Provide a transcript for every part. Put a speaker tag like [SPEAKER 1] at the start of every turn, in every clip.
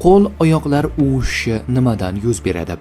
[SPEAKER 1] Qo'l oyoqlar uvishishi nimadan yuz beradi?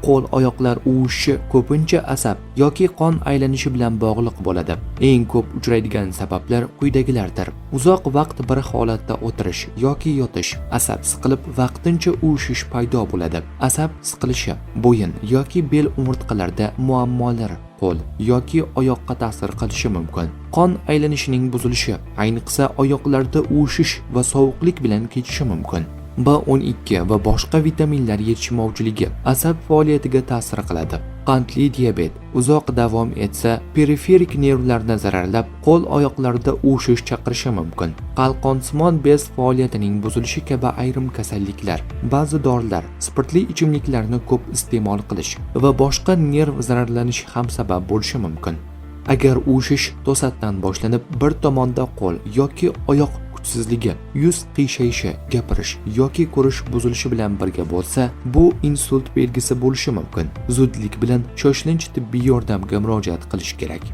[SPEAKER 1] Qo'l oyoqlar uvishishi ko'pincha asab yoki qon aylanishi bilan bog'liq bo'ladi. Eng ko'p uchraydigan sabablar quyidagilardir. Uzoq vaqt bir holatda o'tirish yoki yotish, asab siqilib vaqtincha uvishish paydo bo'ladi. Asab siqilishi bo'yin yoki bel umurtqalarida muammolar, qo'l yoki oyoqqa ta'sir qilishi mumkin. Qon aylanishining buzilishi, ayniqsa oyoqlarda uvishish va sovuqlik bilan kechishi mumkin. B12 va boshqa vitaminlar yetishmovchiligi asab faoliyatiga ta'sir qiladi. Qandli diabet uzoq davom etsa, periferik nervlarni zararlab, qo'l oyoqlarda uvishish chaqirishi mumkin. Qalqonsimon bez faoliyatining buzilishi kabi ayrim kasalliklar, ba'zi dorilar, spirtli ichimliklarni ko'p iste'mol qilish va boshqa nerv zararlanishi ham sabab bo'lishi mumkin. Agar uvishish to'satdan boshlanib, bir tomonda qo'l yoki oyoq kuchsizligi, yuz qiyshayishi, gapirish yoki ko'rish buzilishi bilan birga bo'lsa, bu insult belgisi bo'lishi mumkin. Zudlik bilan shoshilinch tibbiy yordamga murojaat qilish kerak.